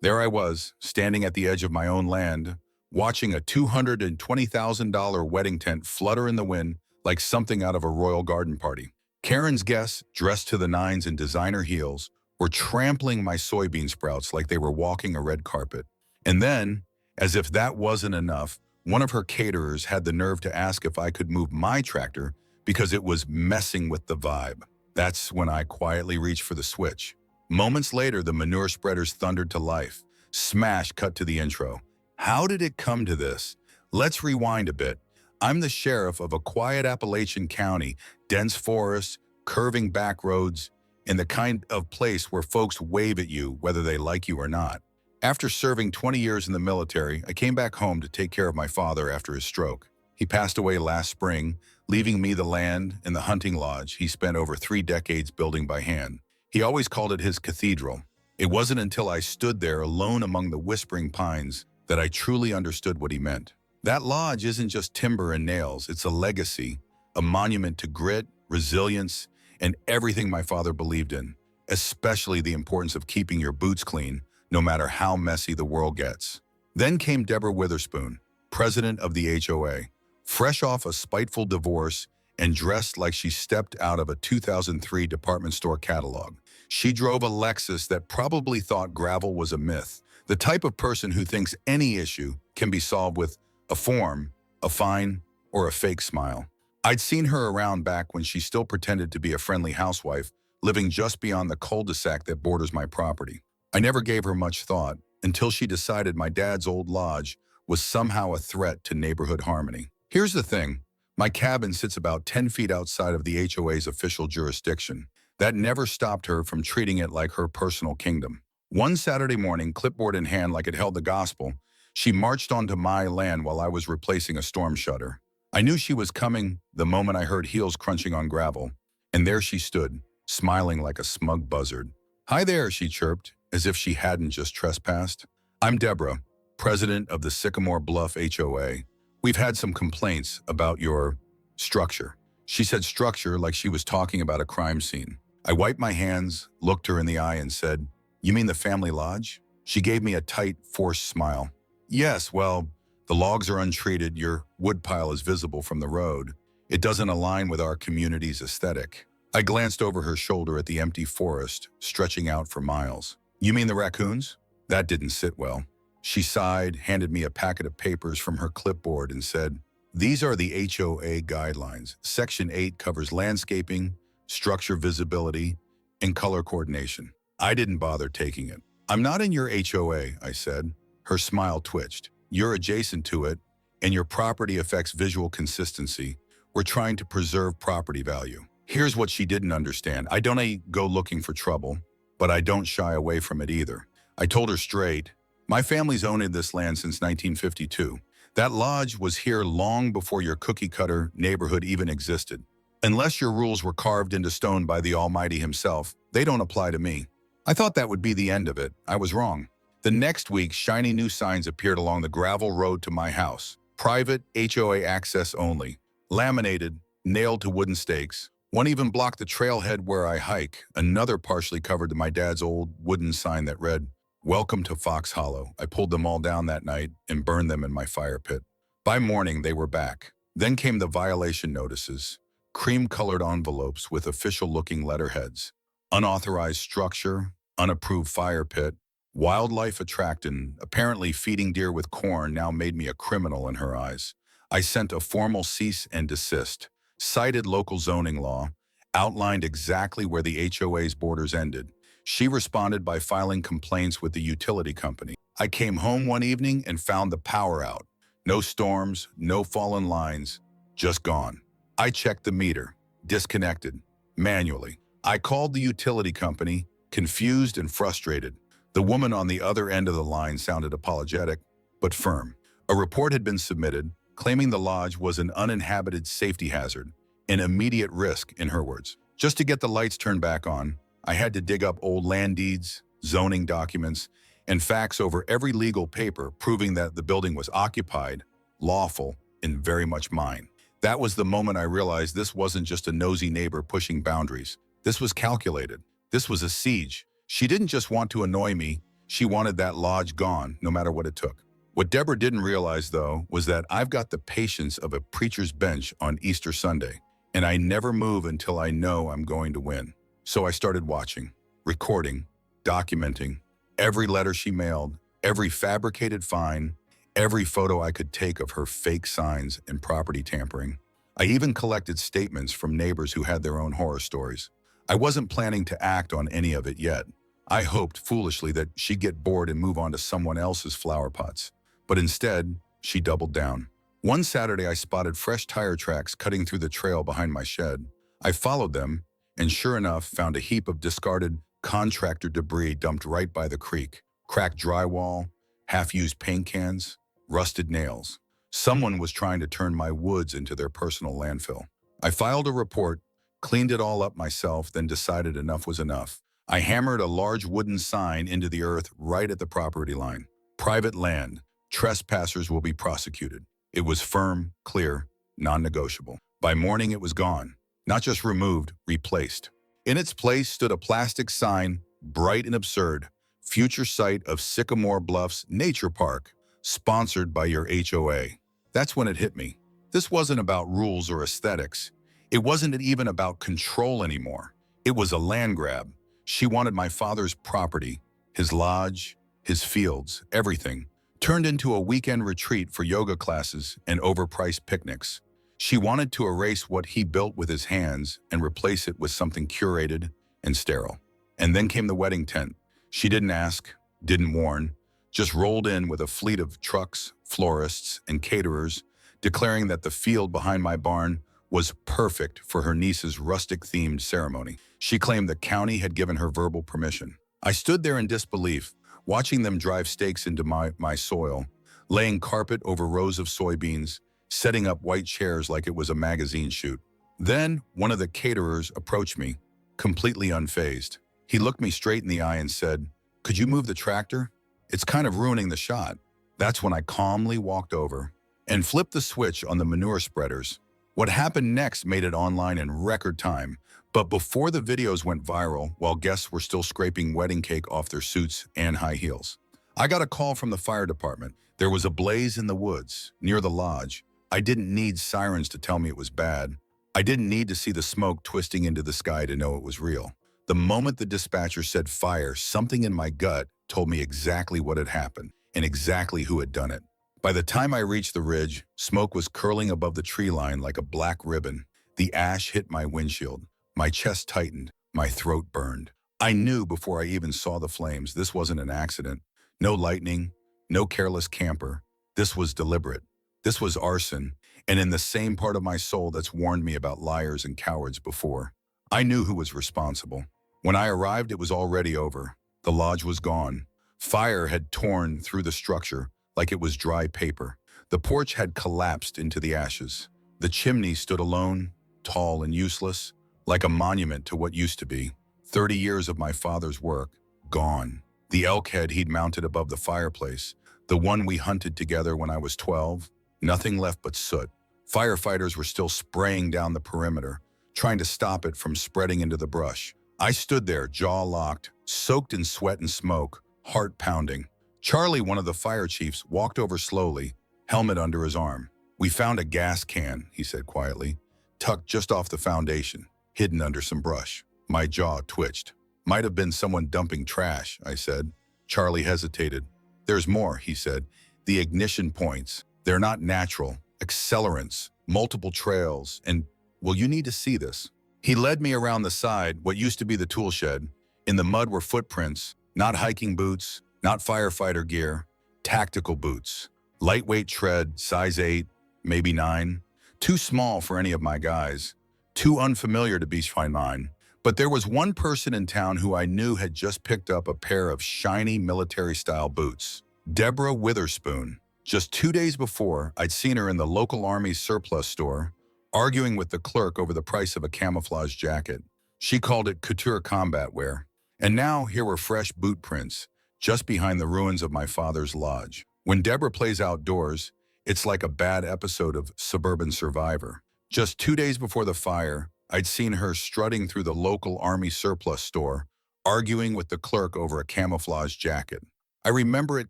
There I was, standing at the edge of my own land, watching a $220,000 wedding tent flutter in the wind like something out of a royal garden party. Karen's guests, dressed to the nines in designer heels, were trampling my soybean sprouts like they were walking a red carpet. And then, as if that wasn't enough, one of her caterers had the nerve to ask if I could move my tractor because it was messing with the vibe. That's when I quietly reached for the switch. Moments later, the manure spreaders thundered to life. Smash cut to the intro. How did it come to this? Let's rewind a bit. I'm the sheriff of a quiet Appalachian county, dense forests, curving back roads, and the kind of place where folks wave at you whether they like you or not. After serving 20 years in the military, I came back home to take care of my father after his stroke. He passed away last spring, leaving me the land and the hunting lodge he spent over 3 decades building by hand. He always called it his cathedral. It wasn't until I stood there alone among the whispering pines that I truly understood what he meant. That lodge isn't just timber and nails, it's a legacy, a monument to grit, resilience, and everything my father believed in, especially the importance of keeping your boots clean, no matter how messy the world gets. Then came Deborah Witherspoon, president of the HOA, fresh off a spiteful divorce and dressed like she stepped out of a 2003 department store catalog. She drove a Lexus that probably thought gravel was a myth, the type of person who thinks any issue can be solved with a form, a fine, or a fake smile. I'd seen her around back when she still pretended to be a friendly housewife, living just beyond the cul-de-sac that borders my property. I never gave her much thought until she decided my dad's old lodge was somehow a threat to neighborhood harmony. Here's the thing. My cabin sits about 10 feet outside of the HOA's official jurisdiction. That never stopped her from treating it like her personal kingdom. One Saturday morning, clipboard in hand like it held the gospel, she marched onto my land while I was replacing a storm shutter. I knew she was coming the moment I heard heels crunching on gravel, and there she stood, smiling like a smug buzzard. "Hi there," she chirped, as if she hadn't just trespassed. "I'm Deborah, president of the Sycamore Bluff HOA. We've had some complaints about your structure." She said structure like she was talking about a crime scene. I wiped my hands, looked her in the eye, and said, "You mean the family lodge?" She gave me a tight, forced smile. "Yes, well, the logs are untreated, your woodpile is visible from the road. It doesn't align with our community's aesthetic." I glanced over her shoulder at the empty forest, stretching out for miles. "You mean the raccoons?" That didn't sit well. She sighed, handed me a packet of papers from her clipboard, and said, "These are the HOA guidelines. Section 8 covers landscaping, structure visibility, and color coordination." I didn't bother taking it. "I'm not in your HOA," I said. Her smile twitched. "You're adjacent to it, and your property affects visual consistency. We're trying to preserve property value." Here's what she didn't understand. I don't go looking for trouble, but I don't shy away from it either. I told her straight, my family's owned this land since 1952. That lodge was here long before your cookie-cutter neighborhood even existed. Unless your rules were carved into stone by the Almighty himself, they don't apply to me. I thought that would be the end of it. I was wrong. The next week, shiny new signs appeared along the gravel road to my house. Private HOA access only. Laminated, nailed to wooden stakes. One even blocked the trailhead where I hike. Another partially covered my dad's old wooden sign that read, "Welcome to Fox Hollow." I pulled them all down that night and burned them in my fire pit. By morning, they were back. Then came the violation notices. Cream-colored envelopes with official-looking letterheads. Unauthorized structure, unapproved fire pit. Wildlife attractant, apparently feeding deer with corn, now made me a criminal in her eyes. I sent a formal cease and desist, cited local zoning law, outlined exactly where the HOA's borders ended. She responded by filing complaints with the utility company. I came home one evening and found the power out. No storms, no fallen lines, just gone. I checked the meter, disconnected, manually. I called the utility company, confused and frustrated. The woman on the other end of the line sounded apologetic, but firm. A report had been submitted, claiming the lodge was an uninhabited safety hazard, an immediate risk, in her words. Just to get the lights turned back on, I had to dig up old land deeds, zoning documents, and fax over every legal paper proving that the building was occupied, lawful, and very much mine. That was the moment I realized this wasn't just a nosy neighbor pushing boundaries. This was calculated. This was a siege. She didn't just want to annoy me. She wanted that lodge gone, no matter what it took. What Deborah didn't realize, though, was that I've got the patience of a preacher's bench on Easter Sunday, and I never move until I know I'm going to win. So I started watching, recording, documenting every letter she mailed, every fabricated fine, every photo I could take of her fake signs and property tampering. I even collected statements from neighbors who had their own horror stories. I wasn't planning to act on any of it yet. I hoped foolishly that she'd get bored and move on to someone else's flower pots. But instead, she doubled down. One Saturday, I spotted fresh tire tracks cutting through the trail behind my shed. I followed them, and sure enough, found a heap of discarded contractor debris dumped right by the creek. Cracked drywall, half-used paint cans, rusted nails. Someone was trying to turn my woods into their personal landfill. I filed a report, cleaned it all up myself, then decided enough was enough. I hammered a large wooden sign into the earth right at the property line. Private land. Trespassers will be prosecuted. It was firm, clear, non-negotiable. By morning, it was gone. Not just removed, replaced. In its place stood a plastic sign, bright and absurd. Future site of Sycamore Bluffs Nature Park, sponsored by your HOA. That's when it hit me. This wasn't about rules or aesthetics. It wasn't even about control anymore. It was a land grab. She wanted my father's property, his lodge, his fields, everything, turned into a weekend retreat for yoga classes and overpriced picnics. She wanted to erase what he built with his hands and replace it with something curated and sterile. And then came the wedding tent. She didn't ask, didn't warn, just rolled in with a fleet of trucks, florists, and caterers, declaring that the field behind my barn was perfect for her niece's rustic-themed ceremony. She claimed the county had given her verbal permission. I stood there in disbelief, watching them drive stakes into my soil, laying carpet over rows of soybeans, setting up white chairs like it was a magazine shoot. Then one of the caterers approached me, completely unfazed. He looked me straight in the eye and said, "Could you move the tractor? It's kind of ruining the shot." That's when I calmly walked over and flipped the switch on the manure spreaders. What happened next made it online in record time, but before the videos went viral, while guests were still scraping wedding cake off their suits and high heels, I got a call from the fire department. There was a blaze in the woods, near the lodge. I didn't need sirens to tell me it was bad. I didn't need to see the smoke twisting into the sky to know it was real. The moment the dispatcher said fire, something in my gut told me exactly what had happened and exactly who had done it. By the time I reached the ridge, smoke was curling above the tree line like a black ribbon. The ash hit my windshield. My chest tightened. My throat burned. I knew before I even saw the flames this wasn't an accident. No lightning, no careless camper. This was deliberate. This was arson, and in the same part of my soul that's warned me about liars and cowards before. I knew who was responsible. When I arrived, it was already over. The lodge was gone. Fire had torn through the structure like it was dry paper. The porch had collapsed into the ashes. The chimney stood alone, tall and useless, like a monument to what used to be. 30 years of my father's work, gone. The elk head he'd mounted above the fireplace, the one we hunted together when I was 12, nothing left but soot. Firefighters were still spraying down the perimeter, trying to stop it from spreading into the brush. I stood there, jaw locked, soaked in sweat and smoke, heart pounding. Charlie, one of the fire chiefs, walked over slowly, helmet under his arm. "We found a gas can," he said quietly, tucked just off the foundation, hidden under some brush. My jaw twitched. "Might have been someone dumping trash," I said. Charlie hesitated. "There's more," he said. "The ignition points. They're not natural. Accelerants, multiple trails, and, well, you need to see this." He led me around the side, what used to be the tool shed. In the mud were footprints, not hiking boots, not firefighter gear, tactical boots. Lightweight tread, size 8, maybe 9. Too small for any of my guys. Too unfamiliar to be mine. But there was one person in town who I knew had just picked up a pair of shiny military-style boots. Deborah Witherspoon. Just 2 days before, I'd seen her in the local Army surplus store, arguing with the clerk over the price of a camouflage jacket. She called it couture combat wear. And now here were fresh boot prints, just behind the ruins of my father's lodge. When Deborah plays outdoors, it's like a bad episode of Suburban Survivor. Just 2 days before the fire, I'd seen her strutting through the local Army surplus store, arguing with the clerk over a camouflage jacket. I remember it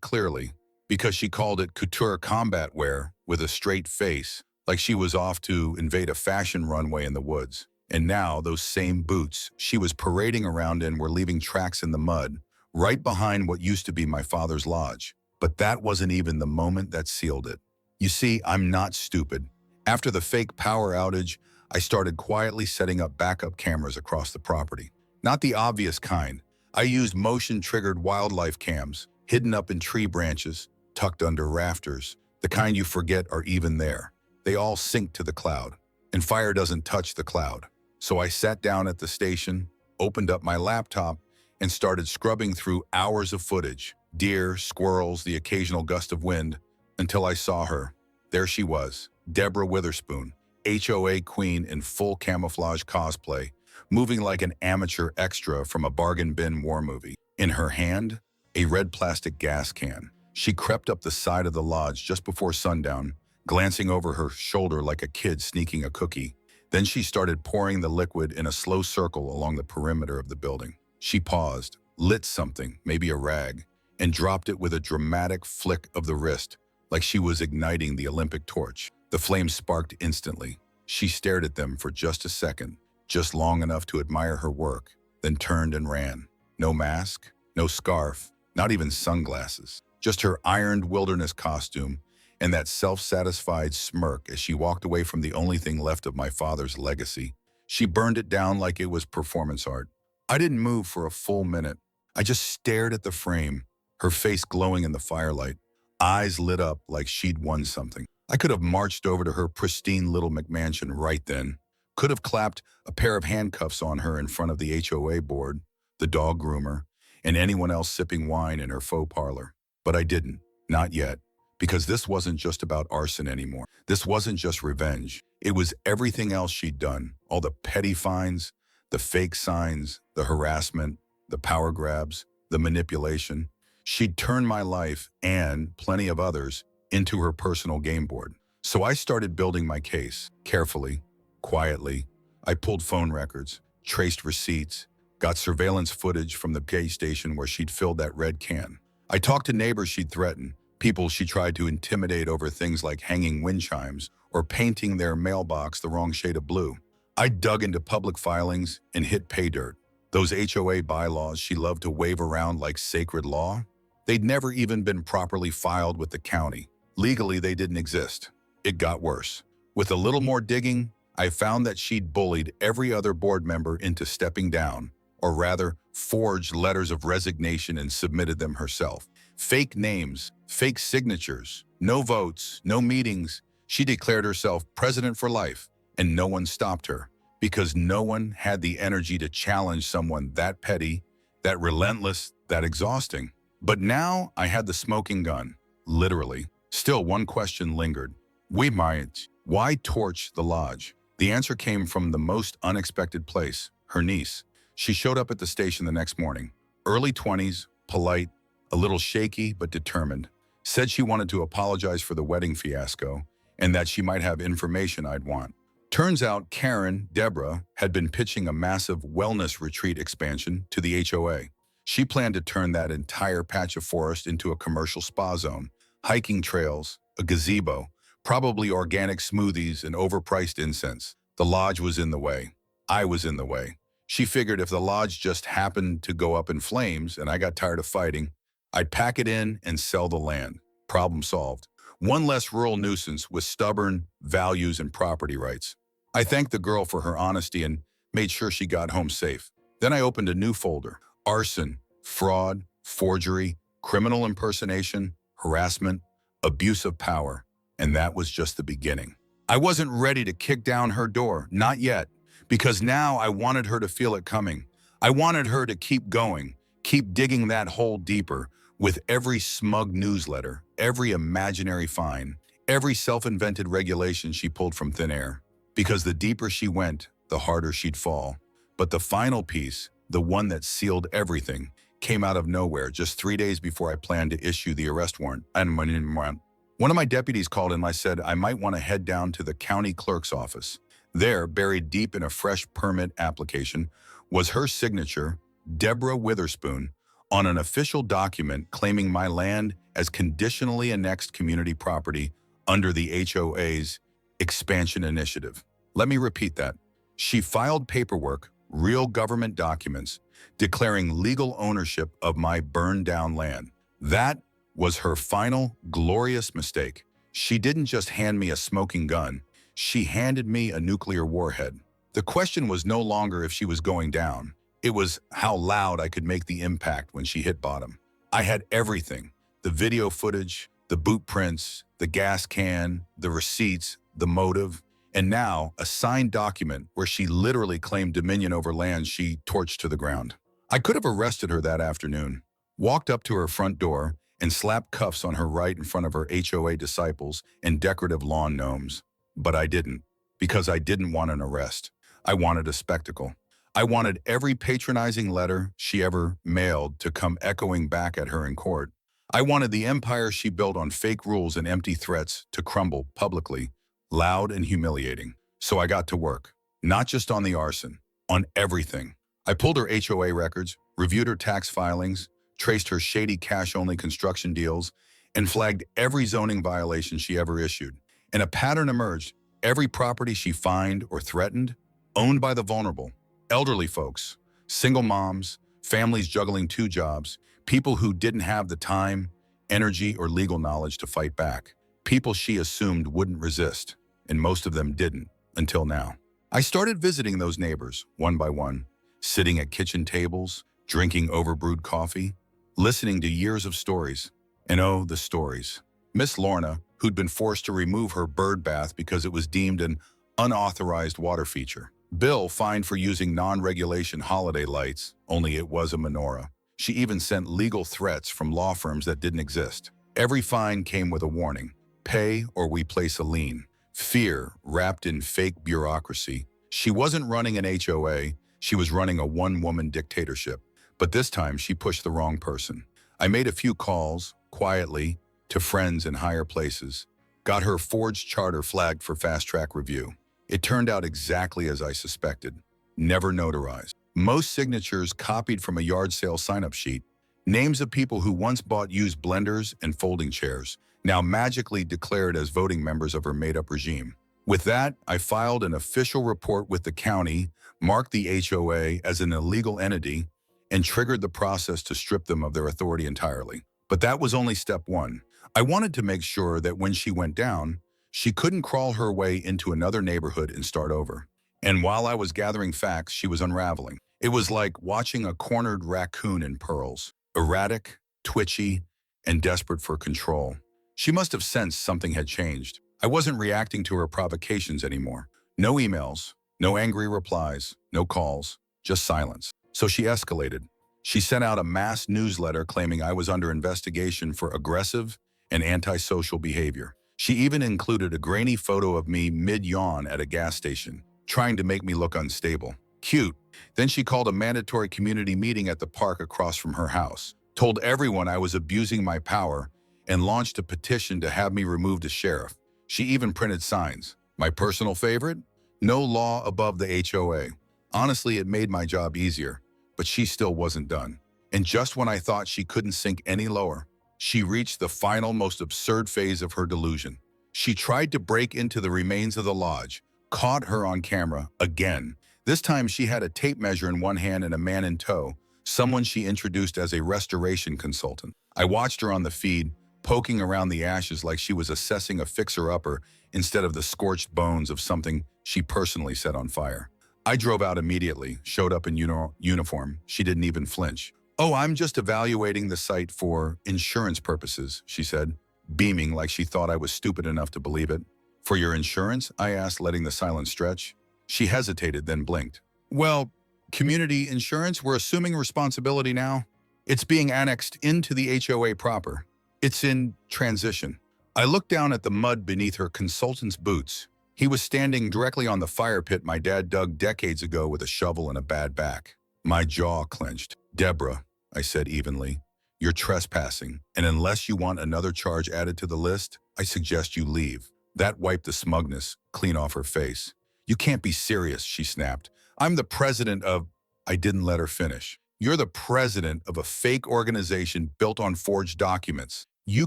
clearly because she called it couture combat wear with a straight face, like she was off to invade a fashion runway in the woods. And now those same boots she was parading around in were leaving tracks in the mud, right behind what used to be my father's lodge. But that wasn't even the moment that sealed it. You see, I'm not stupid. After the fake power outage, I started quietly setting up backup cameras across the property. Not the obvious kind. I used motion-triggered wildlife cams, hidden up in tree branches, tucked under rafters, the kind you forget are even there. They all sync to the cloud, and fire doesn't touch the cloud. So I sat down at the station, opened up my laptop, and started scrubbing through hours of footage, deer, squirrels, the occasional gust of wind, until I saw her. There she was, Deborah Witherspoon, HOA queen in full camouflage cosplay, moving like an amateur extra from a bargain bin war movie. In her hand, a red plastic gas can. She crept up the side of the lodge just before sundown, glancing over her shoulder like a kid sneaking a cookie. Then she started pouring the liquid in a slow circle along the perimeter of the building. She paused, lit something, maybe a rag, and dropped it with a dramatic flick of the wrist, like she was igniting the Olympic torch. The flames sparked instantly. She stared at them for just a second, just long enough to admire her work, then turned and ran. No mask, no scarf, not even sunglasses. Just her ironed wilderness costume and that self-satisfied smirk as she walked away from the only thing left of my father's legacy. She burned it down like it was performance art. I didn't move for a full minute. I just stared at the frame, her face glowing in the firelight, eyes lit up like she'd won something. I could have marched over to her pristine little McMansion right then, could have clapped a pair of handcuffs on her in front of the HOA board, the dog groomer, and anyone else sipping wine in her faux parlor. But I didn't, not yet, because this wasn't just about arson anymore. This wasn't just revenge. It was everything else she'd done, all the petty fines, the fake signs, the harassment, the power grabs, the manipulation. She'd turned my life, and plenty of others, into her personal game board. So I started building my case, carefully, quietly. I pulled phone records, traced receipts, got surveillance footage from the pay station where she'd filled that red can. I talked to neighbors she'd threatened, people she tried to intimidate over things like hanging wind chimes or painting their mailbox the wrong shade of blue. I dug into public filings and hit pay dirt. Those HOA bylaws she loved to wave around like sacred law, they'd never even been properly filed with the county. Legally, they didn't exist. It got worse. With a little more digging, I found that she'd bullied every other board member into stepping down, or rather, forged letters of resignation and submitted them herself. Fake names, fake signatures, no votes, no meetings. She declared herself president for life, and no one stopped her, because no one had the energy to challenge someone that petty, that relentless, that exhausting. But now I had the smoking gun, literally. Still, one question lingered. Why torch the lodge? The answer came from the most unexpected place, her niece. She showed up at the station the next morning. Early 20s, polite, a little shaky but determined. Said she wanted to apologize for the wedding fiasco and that she might have information I'd want. Turns out Karen, Deborah, had been pitching a massive wellness retreat expansion to the HOA. She planned to turn that entire patch of forest into a commercial spa zone, hiking trails, a gazebo, probably organic smoothies and overpriced incense. The lodge was in the way. I was in the way. She figured if the lodge just happened to go up in flames and I got tired of fighting, I'd pack it in and sell the land. Problem solved. One less rural nuisance with stubborn values and property rights. I thanked the girl for her honesty and made sure she got home safe. Then I opened a new folder: arson, fraud, forgery, criminal impersonation, harassment, abuse of power. And that was just the beginning. I wasn't ready to kick down her door, not yet, because now I wanted her to feel it coming. I wanted her to keep going, keep digging that hole deeper with every smug newsletter, every imaginary fine, every self-invented regulation she pulled from thin air. Because the deeper she went, the harder she'd fall. But the final piece, the one that sealed everything, came out of nowhere just 3 days before I planned to issue the arrest warrant. One of my deputies called and I said I might want to head down to the county clerk's office. There, buried deep in a fresh permit application, was her signature, Deborah Witherspoon, on an official document claiming my land as conditionally annexed community property under the HOA's expansion initiative. Let me repeat that. She filed paperwork, real government documents, declaring legal ownership of my burned-down land. That was her final, glorious mistake. She didn't just hand me a smoking gun. She handed me a nuclear warhead. The question was no longer if she was going down. It was how loud I could make the impact when she hit bottom. I had everything: the video footage, the boot prints, the gas can, the receipts, the motive, and now a signed document where she literally claimed dominion over land she torched to the ground. I could have arrested her that afternoon, walked up to her front door, and slapped cuffs on her right in front of her HOA disciples and decorative lawn gnomes. But I didn't, because I didn't want an arrest. I wanted a spectacle. I wanted every patronizing letter she ever mailed to come echoing back at her in court. I wanted the empire she built on fake rules and empty threats to crumble publicly, loud and humiliating. So I got to work, not just on the arson, on everything. I pulled her HOA records, reviewed her tax filings, traced her shady cash-only construction deals, and flagged every zoning violation she ever issued. And a pattern emerged: every property she fined or threatened, owned by the vulnerable. Elderly folks, single moms, families juggling 2 jobs, people who didn't have the time, energy, or legal knowledge to fight back. People she assumed wouldn't resist, and most of them didn't, until now. I started visiting those neighbors, one by one, sitting at kitchen tables, drinking overbrewed coffee, listening to years of stories. And oh, the stories. Miss Lorna, who'd been forced to remove her bird bath because it was deemed an unauthorized water feature. Bill fined for using non-regulation holiday lights, only it was a menorah. She even sent legal threats from law firms that didn't exist. Every fine came with a warning: pay or we place a lien. Fear wrapped in fake bureaucracy. She wasn't running an HOA, she was running a one-woman dictatorship. But this time she pushed the wrong person. I made a few calls, quietly, to friends in higher places, got her forged charter flagged for fast-track review. It turned out exactly as I suspected: never notarized. Most signatures copied from a yard sale sign-up sheet. Names of people who once bought used blenders and folding chairs, now magically declared as voting members of her made-up regime. With that, I filed an official report with the county, marked the HOA as an illegal entity, and triggered the process to strip them of their authority entirely. But that was only step 1. I wanted to make sure that when she went down, she couldn't crawl her way into another neighborhood and start over. And while I was gathering facts, she was unraveling. It was like watching a cornered raccoon in pearls, erratic, twitchy, and desperate for control. She must have sensed something had changed. I wasn't reacting to her provocations anymore. No emails, no angry replies, no calls, just silence. So she escalated. She sent out a mass newsletter claiming I was under investigation for aggressive and antisocial behavior. She even included a grainy photo of me mid-yawn at a gas station, trying to make me look unstable. Cute. Then she called a mandatory community meeting at the park across from her house, told everyone I was abusing my power, and launched a petition to have me removed as sheriff. She even printed signs. My personal favorite? No law above the HOA. Honestly, it made my job easier, but she still wasn't done. And just when I thought she couldn't sink any lower, she reached the final, most absurd phase of her delusion. She tried to break into the remains of the lodge, caught her on camera again. This time she had a tape measure in one hand and a man in tow, someone she introduced as a restoration consultant. I watched her on the feed, poking around the ashes like she was assessing a fixer-upper instead of the scorched bones of something she personally set on fire. I drove out immediately, showed up in uniform. She didn't even flinch. "Oh, I'm just evaluating the site for insurance purposes," she said, beaming like she thought I was stupid enough to believe it. "For your insurance?" I asked, letting the silence stretch. She hesitated, then blinked. "Well, community insurance, we're assuming responsibility now. It's being annexed into the HOA proper. It's in transition." I looked down at the mud beneath her consultant's boots. He was standing directly on the fire pit my dad dug decades ago with a shovel and a bad back. My jaw clenched. "Deborah," I said evenly, "you're trespassing, and unless you want another charge added to the list, I suggest you leave." That wiped the smugness clean off her face. "You can't be serious," she snapped. "I'm the president of—" I didn't let her finish. You're the president of a fake organization built on forged documents. You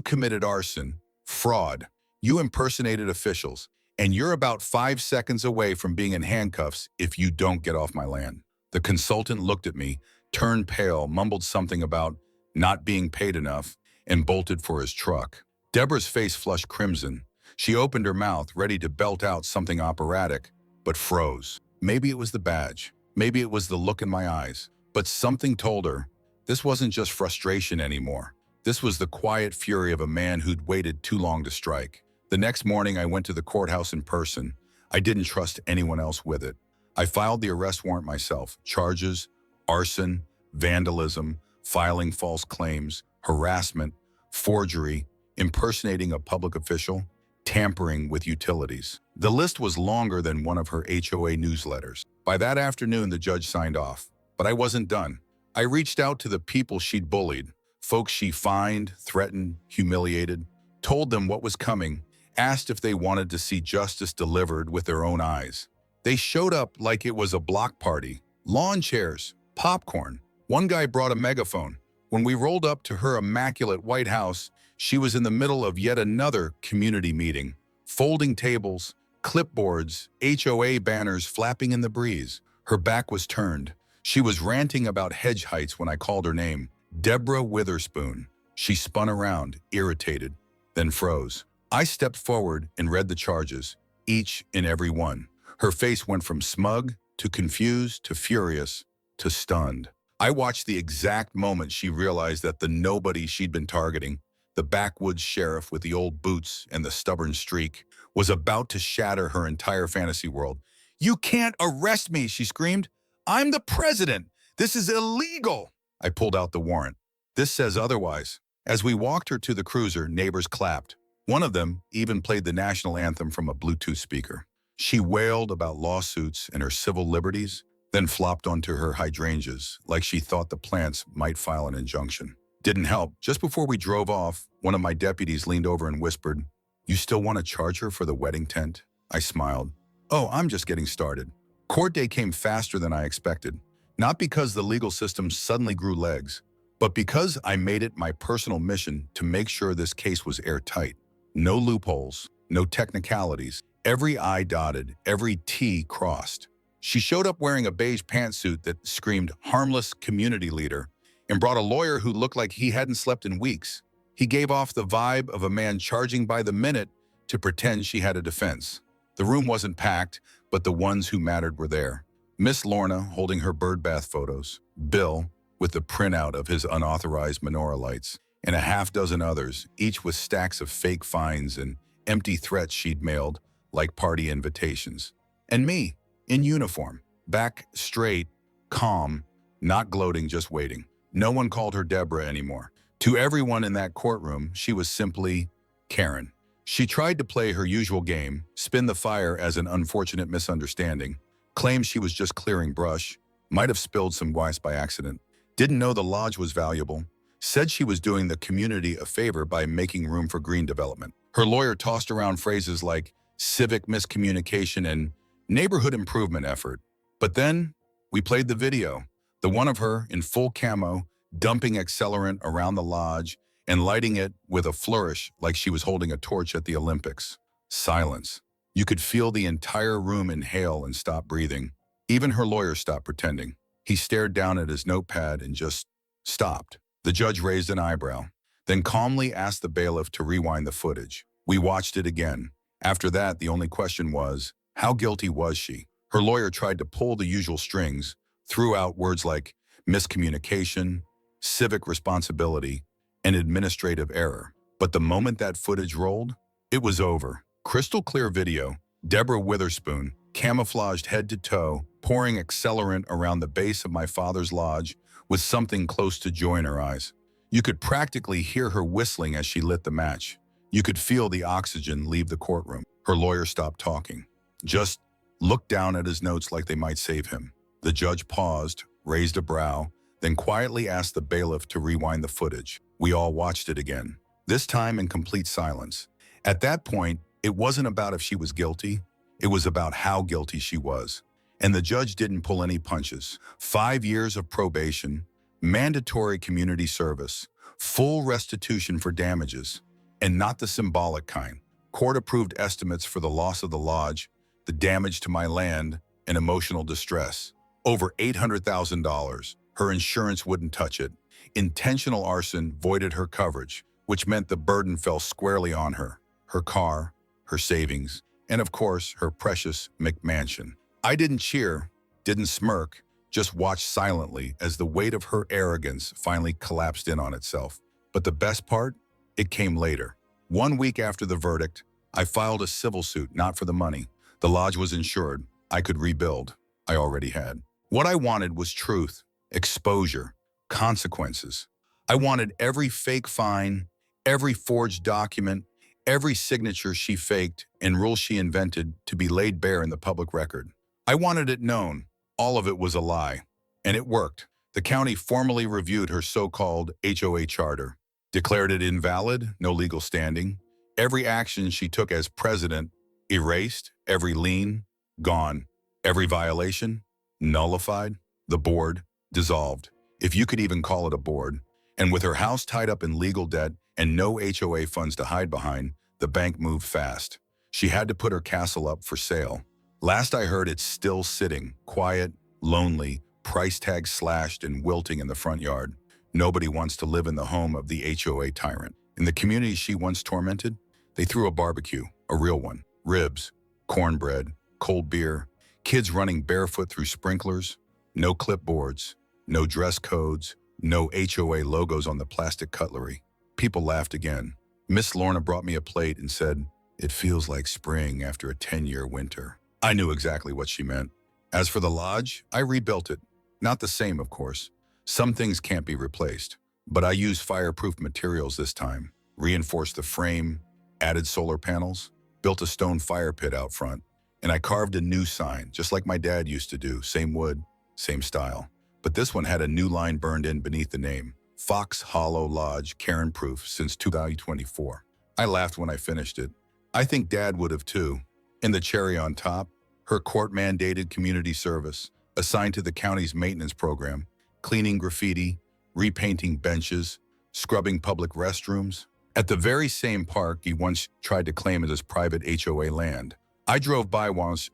committed arson, fraud. You impersonated officials. And you're about 5 seconds away from being in handcuffs if you don't get off my land. The consultant looked at me, turned pale, mumbled something about not being paid enough, and bolted for his truck. Deborah's face flushed crimson. She opened her mouth, ready to belt out something operatic, but froze. Maybe it was the badge. Maybe it was the look in my eyes. But something told her this wasn't just frustration anymore. This was the quiet fury of a man who'd waited too long to strike. The next morning, I went to the courthouse in person. I didn't trust anyone else with it. I filed the arrest warrant myself. Charges: arson, vandalism, filing false claims, harassment, forgery, impersonating a public official, tampering with utilities. The list was longer than one of her HOA newsletters. By that afternoon, the judge signed off. But I wasn't done. I reached out to the people she'd bullied, folks she fined, threatened, humiliated, told them what was coming, asked if they wanted to see justice delivered with their own eyes. They showed up like it was a block party. Lawn chairs, popcorn. One guy brought a megaphone. When we rolled up to her immaculate White House, she was in the middle of yet another community meeting. Folding tables, clipboards, HOA banners flapping in the breeze. Her back was turned. She was ranting about hedge heights when I called her name. Deborah Witherspoon. She spun around, irritated, then froze. I stepped forward and read the charges, each and every one. Her face went from smug to confused to furious to stunned. I watched the exact moment she realized that the nobody she'd been targeting, the backwoods sheriff with the old boots and the stubborn streak, was about to shatter her entire fantasy world. "You can't arrest me," she screamed. "I'm the president. This is illegal." I pulled out the warrant. "This says otherwise." As we walked her to the cruiser, neighbors clapped. One of them even played the national anthem from a Bluetooth speaker. She wailed about lawsuits and her civil liberties, then flopped onto her hydrangeas like she thought the plants might file an injunction. Didn't help. Just before we drove off, one of my deputies leaned over and whispered, "You still want to charge her for the wedding tent?" I smiled. "Oh, I'm just getting started." Court day came faster than I expected, not because the legal system suddenly grew legs, but because I made it my personal mission to make sure this case was airtight. No loopholes, no technicalities, every I dotted, every T crossed. She showed up wearing a beige pantsuit that screamed harmless community leader and brought a lawyer who looked like he hadn't slept in weeks. He gave off the vibe of a man charging by the minute to pretend she had a defense. The room wasn't packed, but the ones who mattered were there. Miss Lorna holding her birdbath photos, Bill with the printout of his unauthorized menorah lights, and a half dozen others, each with stacks of fake fines and empty threats she'd mailed like party invitations. And me, in uniform, back straight, calm, not gloating, just waiting. No one called her Deborah anymore. To everyone in that courtroom, she was simply Karen. She tried to play her usual game, spin the fire as an unfortunate misunderstanding, claimed she was just clearing brush, might have spilled some ice by accident, didn't know the lodge was valuable, said she was doing the community a favor by making room for green development. Her lawyer tossed around phrases like civic miscommunication and neighborhood improvement effort. But then we played the video, the one of her in full camo, dumping accelerant around the lodge and lighting it with a flourish like she was holding a torch at the Olympics. Silence. You could feel the entire room inhale and stop breathing. Even her lawyer stopped pretending. He stared down at his notepad and just stopped. The judge raised an eyebrow, then calmly asked the bailiff to rewind the footage. We watched it again. After that, the only question was, how guilty was she? Her lawyer tried to pull the usual strings, threw out words like miscommunication, civic responsibility, and administrative error. But the moment that footage rolled, it was over. Crystal clear video, Deborah Witherspoon, camouflaged head to toe, pouring accelerant around the base of my father's lodge with something close to joy in her eyes. You could practically hear her whistling as she lit the match. You could feel the oxygen leave the courtroom. Her lawyer stopped talking, just looked down at his notes like they might save him. The judge paused, raised a brow, then quietly asked the bailiff to rewind the footage. We all watched it again, this time in complete silence. At that point, it wasn't about if she was guilty, it was about how guilty she was. And the judge didn't pull any punches. 5 years of probation, Mandatory community service, full restitution for damages, and not the symbolic kind. Court-approved estimates for the loss of the lodge, the damage to my land, and emotional distress. Over $800,000. Her insurance wouldn't touch it. Intentional arson voided her coverage, which meant the burden fell squarely on her, her car, her savings, and of course, her precious McMansion. I didn't cheer, didn't smirk, just watched silently as the weight of her arrogance finally collapsed in on itself. But the best part? It came later. 1 week after the verdict, I filed a civil suit, not for the money. The lodge was insured. I could rebuild. I already had. What I wanted was truth, exposure, consequences. I wanted every fake fine, every forged document, every signature she faked and rule she invented to be laid bare in the public record. I wanted it known. All of it was a lie. And it worked. The county formally reviewed her so-called HOA charter, declared it invalid, no legal standing. Every action she took as president erased, every lien gone, every violation nullified, the board dissolved, if you could even call it a board. And with her house tied up in legal debt and no HOA funds to hide behind, the bank moved fast. She had to put her castle up for sale. Last I heard, it's still sitting, quiet, lonely, price tag slashed and wilting in the front yard. Nobody wants to live in the home of the HOA tyrant. In the community she once tormented, they threw a barbecue, a real one, ribs, cornbread, cold beer, kids running barefoot through sprinklers, no clipboards, no dress codes, no HOA logos on the plastic cutlery. People laughed again. Miss Lorna brought me a plate and said, "It feels like spring after a 10-year winter." I knew exactly what she meant. As for the lodge, I rebuilt it. Not the same, of course. Some things can't be replaced, but I used fireproof materials this time, reinforced the frame, added solar panels, built a stone fire pit out front, and I carved a new sign, just like my dad used to do, same wood, same style. But this one had a new line burned in beneath the name, Fox Hollow Lodge, Karen Proof, since 2024. I laughed when I finished it. I think Dad would have too. And the cherry on top, her court-mandated community service, assigned to the county's maintenance program, cleaning graffiti, repainting benches, scrubbing public restrooms, at the very same park he once tried to claim as his private HOA land. I drove by once,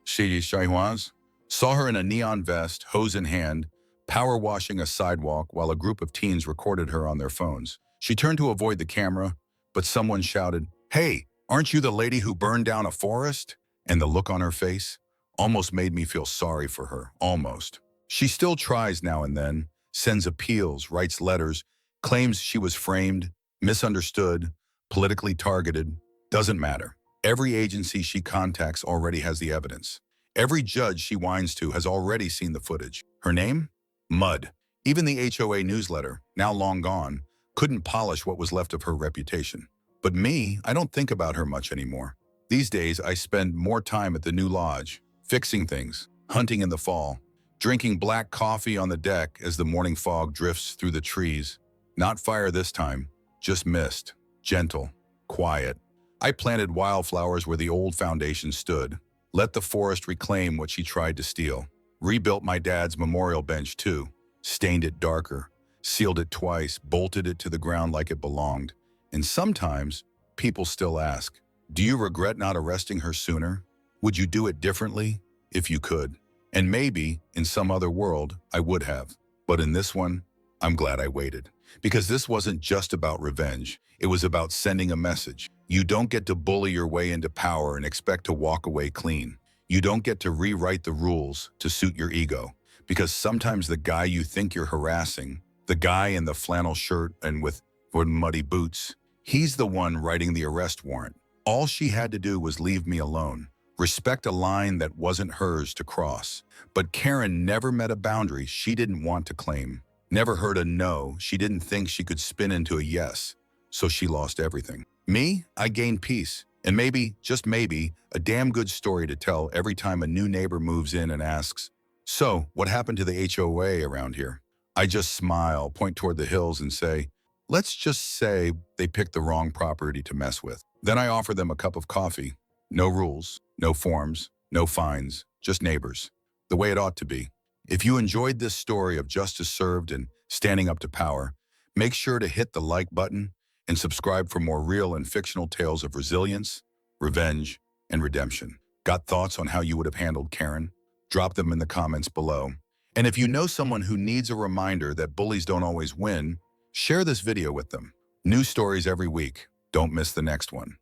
saw her in a neon vest, hose in hand, power washing a sidewalk while a group of teens recorded her on their phones. She turned to avoid the camera, but someone shouted, "Hey, aren't you the lady who burned down a forest?" And the look on her face almost made me feel sorry for her, almost. She still tries now and then, sends appeals, writes letters, claims she was framed, misunderstood, politically targeted. Doesn't matter. Every agency she contacts already has the evidence. Every judge she whines to has already seen the footage. Her name? Mud. Even the HOA newsletter, now long gone, couldn't polish what was left of her reputation. But me, I don't think about her much anymore. These days, I spend more time at the new lodge, fixing things, hunting in the fall, drinking black coffee on the deck as the morning fog drifts through the trees. Not fire this time, just mist, gentle, quiet. I planted wildflowers where the old foundation stood, let the forest reclaim what she tried to steal. Rebuilt my dad's memorial bench too, stained it darker, sealed it twice, bolted it to the ground like it belonged. And sometimes, people still ask, do you regret not arresting her sooner? Would you do it differently if you could? And maybe, in some other world, I would have. But in this one, I'm glad I waited. Because this wasn't just about revenge. It was about sending a message. You don't get to bully your way into power and expect to walk away clean. You don't get to rewrite the rules to suit your ego. Because sometimes the guy you think you're harassing, the guy in the flannel shirt and with muddy boots, he's the one writing the arrest warrant. All she had to do was leave me alone, respect a line that wasn't hers to cross. But Karen never met a boundary she didn't want to claim, never heard a no she didn't think she could spin into a yes, so she lost everything. Me, I gained peace, and maybe, just maybe, a damn good story to tell every time a new neighbor moves in and asks, "So, what happened to the HOA around here?" I just smile, point toward the hills and say, let's just say they picked the wrong property to mess with. Then I offer them a cup of coffee. No rules, no forms, no fines, just neighbors. The way it ought to be. If you enjoyed this story of justice served and standing up to power. Make sure to hit the like button and subscribe for more real and fictional tales of resilience, revenge, and redemption. Got thoughts on how you would have handled Karen? Drop them in the comments below. And if you know someone who needs a reminder that bullies don't always win, share this video with them. New stories every week. Don't miss the next one.